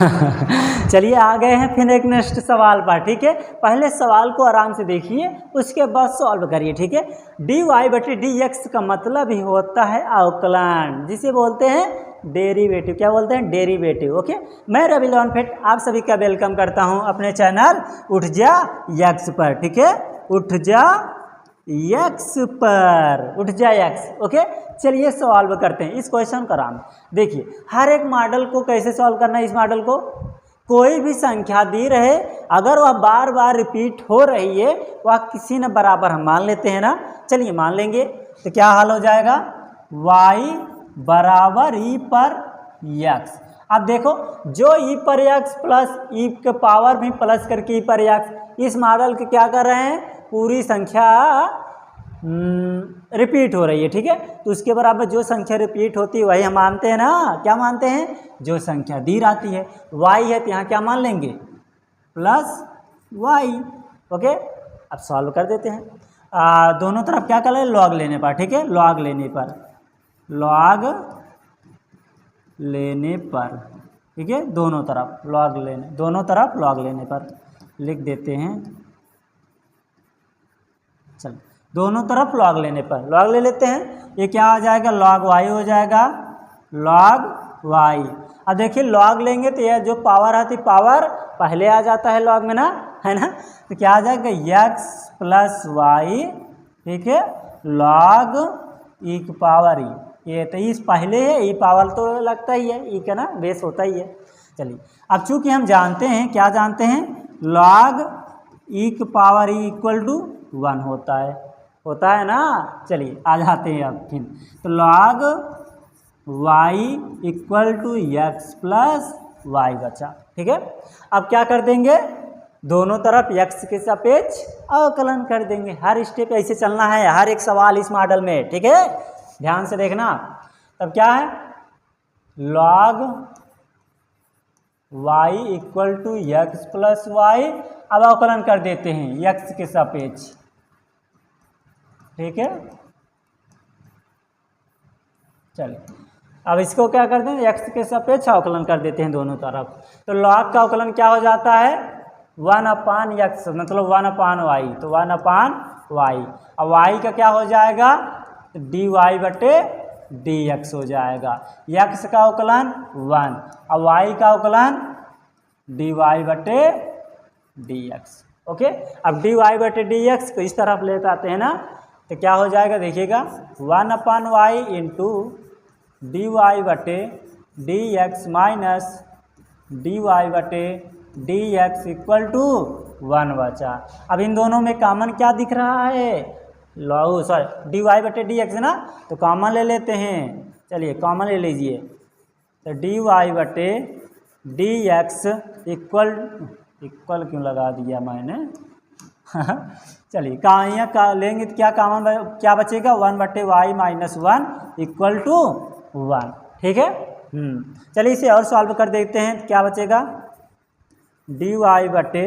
चलिए आ गए हैं फिर एक नेक्स्ट सवाल पर। ठीक है, पहले सवाल को आराम से देखिए, उसके बाद सॉल्व करिए। ठीक है, डी वाई बटे डी एक्स का मतलब ही होता है अवकलन, जिसे बोलते हैं डेरिवेटिव। क्या बोलते हैं? डेरिवेटिव। ओके, मैं रवि लॉनफेट आप सभी का वेलकम करता हूं अपने चैनल उठ जा यक्स पर। ठीक है, उठ जा यक्स पर, उठ जा यक्स। ओके, चलिए सॉल्व करते हैं इस क्वेश्चन का। आराम देखिए, हर एक मॉडल को कैसे सॉल्व करना है। इस मॉडल को कोई भी संख्या दी रहे, अगर वह बार बार रिपीट हो रही है, वह किसी न बराबर हम मान लेते हैं ना। चलिए मान लेंगे, तो क्या हाल हो जाएगा? y बराबर ई पर यक्स। अब देखो, जो ई पर यक्स प्लस ई के पावर भी प्लस करके ई पर यक्स, इस मॉडल के क्या कर रहे हैं? पूरी संख्या रिपीट हो रही है। ठीक है, तो उसके बराबर जो संख्या रिपीट होती है वही हम मानते हैं ना। क्या मानते हैं? जो संख्या दी रहती है। y है तो यहाँ क्या मान लेंगे? Plus y। ओके, अब सॉल्व कर देते हैं। दोनों तरफ क्या कर ले? लॉग लेने पर। ठीक है, लॉग लेने पर, लॉग लेने पर। ठीक है, दोनों तरफ लॉग लेने, दोनों तरफ लॉग लेने पर लिख देते हैं। चल, दोनों तरफ लॉग लेने पर लॉग ले लेते हैं। ये क्या आ जाएगा? लॉग वाई हो जाएगा, लॉग वाई। अब देखिए, लॉग लेंगे तो यह जो पावर आती पावर पहले आ जाता है लॉग में ना, है ना। तो क्या आ जाएगा? X plus y. ठीक है, लॉग ई की पावर ई। ये तो इस पहले है, ई पावर तो लगता ही है, ई का ना बेस होता ही है। चलिए, अब चूंकि हम जानते हैं, क्या जानते हैं? लॉग ई की पावर ई इक्वल टू 1 होता है ना। चलिए आ जाते हैं अब फिर, तो log y equal to x plus y बचा। ठीक है, अब क्या कर देंगे? दोनों तरफ यक्स के सापेक्ष अवकलन कर देंगे। हर स्टेप ऐसे चलना है, हर एक सवाल इस मॉडल में। ठीक है, ध्यान से देखना। तब क्या है? Log y equal to x plus y. अब अवकलन कर देते हैं यक्स के सापेक्ष। ठीक है, चलिए अब इसको क्या कर दें? एक्स के सापेक्ष अवकलन कर देते हैं दोनों तरफ। तो लॉग का अवकलन क्या हो जाता है? 1/x, मतलब 1/y। तो 1/y। अब y का क्या हो जाएगा? dy बटे dx हो जाएगा। x का अवकलन 1, अब y का अवकलन dy बटे dx। ओके, अब dy बटे dx को इस तरफ लेते आते हैं ना, तो क्या हो जाएगा? देखिएगा, 1/y इंटू डी वाई बटे D X minus D Y बटे डी एक्स इक्वल टू 1 बचा। अब इन दोनों में कॉमन क्या दिख रहा है? लॉग, सॉरी, डी वाई बटे डी एक्स ना, तो कॉमन ले लेते हैं। चलिए कॉमन ले लीजिए, तो डी वाई बटे डी एक्स इक्वल क्यों लगा दिया मैंने? चलिए यहाँ का लेंगे तो क्या कॉमन क्या बचेगा? 1/y minus 1 equal to 1। ठीक है, चलिए इसे और सॉल्व कर देते हैं। क्या बचेगा? डी वाई बटे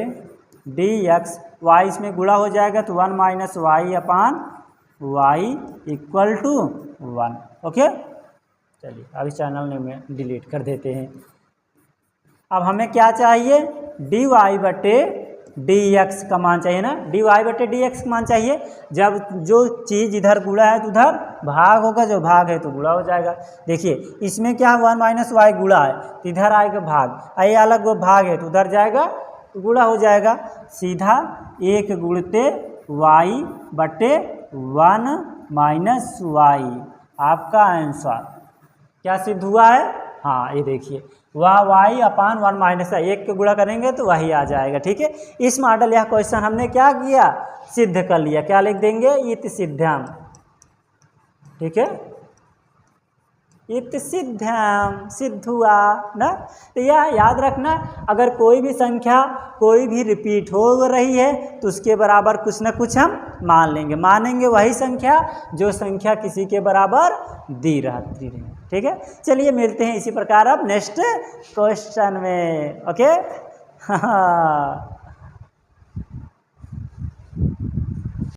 डी एक्स, वाई इसमें गुणा हो जाएगा तो 1 minus y upon y equal to 1। Okay, चलिए अब इस चैनल में डिलीट कर देते हैं। अब हमें क्या चाहिए? डी वाई बटे डी एक्स का मान चाहिए ना, डी वाई बटे डी एक्स का मान चाहिए। जब जो चीज़ इधर गुणा है तो उधर भाग होगा, जो भाग है तो गुणा हो जाएगा। देखिए इसमें क्या 1 माइनस वाई गुणा है तो इधर आएगा भाग, ये अलग वो भाग है तो उधर जाएगा तो गुणा हो जाएगा। सीधा 1 गुणते वाई बटे 1 माइनस वाई आपका आंसर क्या सिद्ध हुआ है? हाँ, ये देखिए, वह वाई अपान 1 माइनस 1 के गुणा करेंगे तो वही आ जाएगा। ठीक है, इस मॉडल यह क्वेश्चन हमने क्या किया? सिद्ध कर लिया। क्या लिख देंगे? इति सिद्धम। ठीक है, इति सिद्धम, सिद्ध हुआ ना। तो यह याद रखना, अगर कोई भी संख्या कोई भी रिपीट हो रही है तो उसके बराबर कुछ ना कुछ हम मान लेंगे। मानेंगे वही संख्या जो संख्या किसी के बराबर दी रहती है। ठीक है, चलिए मिलते हैं इसी प्रकार अब नेक्स्ट क्वेश्चन में। ओके, हाँ।